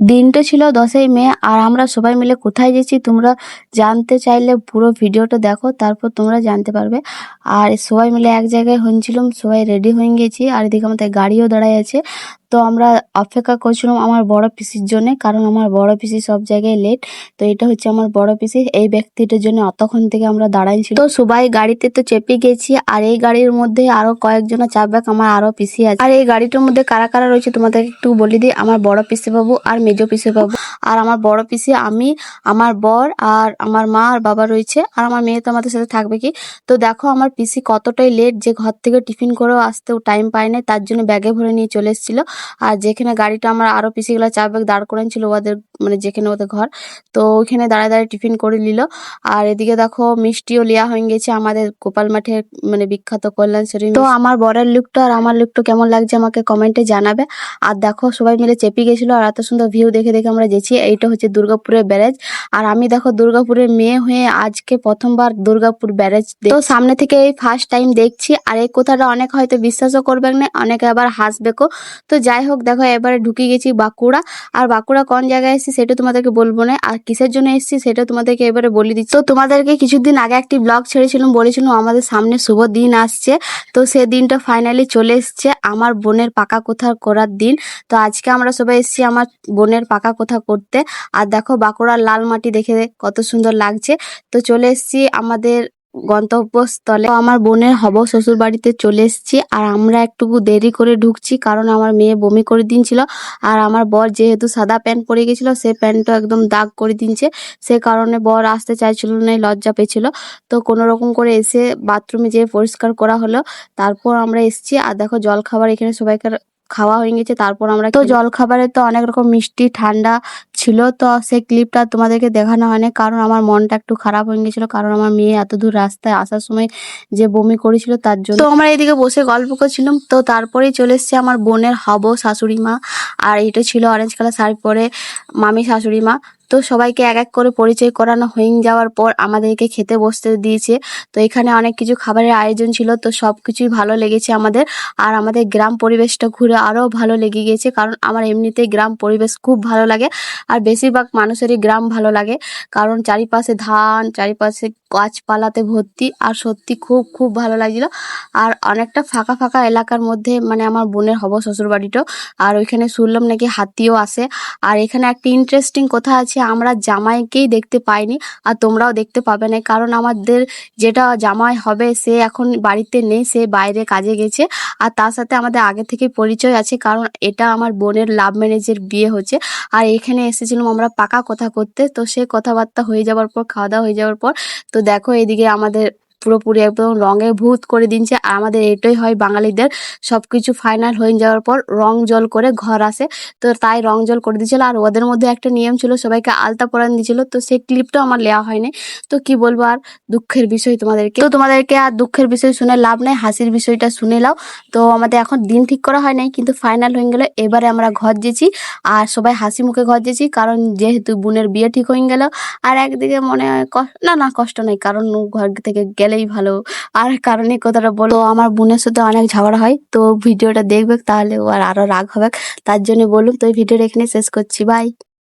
দিনটা ছিল 10ই মে আর আমরা সবাই মিলে কোথায় গেছি তোমরা জানতে চাইলে পুরো ভিডিওটা দেখো, তারপর তোমরা জানতে পারবে। আর সবাই মিলে এক জায়গায় হয়েছিলাম, সবাই রেডি হয়ে গেছি আর এদিকে আমাদের গাড়িও দাঁড়ায় আছে। তো আমরা অপেক্ষা করছিলাম আমার বড় পিসির জন্য, কারণ আমার বড় পিসি সব জায়গায় লেট। তো এটা হচ্ছে আমার বড় পিসি, এই ব্যক্তিটার জন্য অতক্ষণ থেকে আমরা দাঁড়াইছি। তো সবাই গাড়িতে তো চেপে গেছি আর এই গাড়ির মধ্যে আরো কয়েকজন চাপবে, আমার আরো পিসি আছে। আর এই গাড়িটার মধ্যে কারা কারা রয়েছে তোমাদেরকে একটু বলে দিই। আমার বড় পিসি বাবু আর মেজো পিসি বাবু আর আমার বড় পিসি, আমি, আমার বর আর আমার মা আর বাবা রয়েছে। আর আমার মেয়ে তো আমাদের সাথে থাকবে কি। তো দেখো আমার পিসি কতটাই লেট, যে ঘর থেকে টিফিন করেও আসতেও টাইম পায় না, তার জন্য ব্যাগে ভরে নিয়ে চলে এসেছিল। আর যেখানে গাড়িটা আমরা আরো পিসিগুলা চার ব্যাগ দাঁড় করেন ছিল ওদের, মানে যেখানে ওদের ঘর, তো ওইখানে দাঁড়ায় দাঁড়ায় টিফিন করে নিল। আর এদিকে দেখো মিষ্টিও লিয়া হয়ে গেছে আমাদের গোপাল মাঠের মানে বিখ্যাত কল্যাণেশ্বরী। তো আমার বরের লুকটা আর আমার লুকটা কেমন লাগছে আমাকে কমেন্টে জানাবে। আর দেখো সবাই মিলে চেপে গেছিল আর এত সুন্দর ভিউ দেখে দেখে আমরা যেছি। এইটা হচ্ছে দুর্গাপুরের ব্যারেজ। আর আমি দেখো দুর্গাপুরের মেয়ে হয়ে আজকে প্রথমবার দুর্গাপুর ব্যারেজ তো সামনে থেকে এই ফার্স্ট টাইম দেখছি। আর এই কথাটা অনেক হয়তো বিশ্বাসও করবে না, অনেকে আবার হাসবেকও। তো যাই হোক, দেখো এবারে ঢুকে গেছি বাঁকুড়া। আর বাঁকুড়া কোন জায়গায় এসেছি সেটা তোমাদেরকে বলবো না, আর কিসের জন্য এসেছি সেটা তোমাদেরকে এবারে বলে দিচ্ছি। তো তোমাদেরকে কিছুদিন আগে একটি ব্লগ ছেড়েছিলাম, বলেছিলাম আমাদের সামনে শুভ দিন আসছে। তো সে দিনটা ফাইনালি চলে এসছে, আমার বোনের পাকা কোথা করার দিন। তো আজকে আমরা সবাই এসেছি আমার বোনের পাকা কোথা করতে। আর দেখো বাঁকুড়ার লাল মাটি দেখে কত সুন্দর লাগছে। তো চলে এসেছি আমাদের গন্তব্যস্থলে। আমার বোনের হব শ্বশুর বাড়িতে চলে এসেছি। আর আমরা একটু দেরি করে ঢুকছি কারণ আমার মেয়ে বমি করে দিনছিল। আর আমার বর যেহেতু সাদা প্যান্ট পরে গেছিল, সে প্যান্টটা একদম দাগ করে দিনছে, সে কারণে বর আসতে চাইছিল না, লজ্জা পেয়েছিল। তো কোনো রকম করে এসে বাথরুমে যেয়ে পরিষ্কার করা হলো, তারপর আমরা এসেছি। আর দেখো জল খাবার এখানে সবাইকার খাওয়া হয়ে গেছে। তারপর আমরা তো জল খাবারে তো অনেক রকম মিষ্টি ঠান্ডা ছিল, তো সেই ক্লিপটা তোমাদেরকে দেখানো হয়নি কারণ আমার মনটা একটু খারাপ হয়ে গেছিল, কারণ আমার মেয়ে এত দূর রাস্তায় আসার সময় যে বমি করেছিল তার জন্য। তো আমরা এদিকে বসে গল্প করছিলাম। তো তারপরেই চলে এসেছে আমার বোনের হব শাশুড়ি মা। আর এটা ছিল অরেঞ্জ কালার শাড়ি পরে মামি শাশুড়ি মা। তো সবাইকে এক এক করে পরিচয় করানো হয়ে যাওয়ার পর আমাদেরকে খেতে বসতে দিয়েছে। তো এখানে অনেক কিছু খাবারের আয়োজন ছিল, তো সবকিছুই ভালো লেগেছে আমাদের। আর আমাদের গ্রাম পরিবেশটা ঘুরে আরো ভালো লেগে গেছে, কারণ আমার এমনিতেই গ্রাম পরিবেশ খুব ভালো লাগে। আর বেশিরভাগ মানুষেরই গ্রাম ভালো লাগে, কারণ চারিপাশে ধান, চারিপাশে গাছপালাতে ভর্তি। আর সত্যি খুব খুব ভালো লাগছিল। আর অনেকটা ফাঁকা ফাঁকা এলাকার মধ্যে মানে আমার বোনের হব শ্বশুর বাড়িটাও। আর ওইখানে শুনলাম নাকি হাতিও আসে। আর এখানে একটা ইন্টারেস্টিং কথা আছে, আমরা জামাইকেই দেখতে পাইনি আর তোমরাও দেখতে পাবে না, কারণ আমাদের যেটা জামাই হবে সে এখন বাড়িতে নেই, সে বাইরে কাজে গেছে। আর তার সাথে আমাদের আগে থেকে পরিচয় আছে, কারণ এটা আমার বোনের লাভ ম্যারেজের বিয়ে হচ্ছে। আর এখানে এসেছিলাম আমরা পাকা কথা করতে। তো সে কথাবার্তা হয়ে যাওয়ার পর, খাওয়া দাওয়া হয়ে যাওয়ার পর, তো দেখো এদিকে আমাদের পুরোপুরি একদম রঙে ভূত করে দিচ্ছে। আর আমাদের এটাই হয় বাঙালিদের, সবকিছু ফাইনাল হয়ে যাওয়ার পর রং জল করে ঘর আসে। তো তাই রং জল করে দিয়েছিল। আর ওদের মধ্যে একটা নিয়ম ছিল, সবাইকে আলতা পরান দিয়েছিল। তো সেই ক্লিপটাও আমার নেওয়া হয়নি। তো কি বলবো, আর দুঃখের বিষয় তোমাদেরকে। তো তোমাদেরকে আর দুঃখের বিষয় শুনে লাভ নেই, হাসির বিষয়টা শুনে নাও। তো আমাদের এখন দিন ঠিক করা হয় নাই, কিন্তু ফাইনাল হয়ে গেল। এবারে আমরা ঘর যেছি আর সবাই হাসি মুখে ঘর যেছি, কারণ যেহেতু বোনের বিয়ে ঠিক হয়ে গেল। আর একদিকে মনে হয় না কষ্ট নেই, কারণ ঘর থেকে গেলেই ভালো। আর কারণে কথাটা বলো, আমার বোনের সাথে অনেক ঝগড়া হয়, তো ভিডিওটা দেখবে তাহলে ও আর আরো রাগ হবে, তার জন্য বলুন। তো এই ভিডিওটা এখানে শেষ করছি, বাই।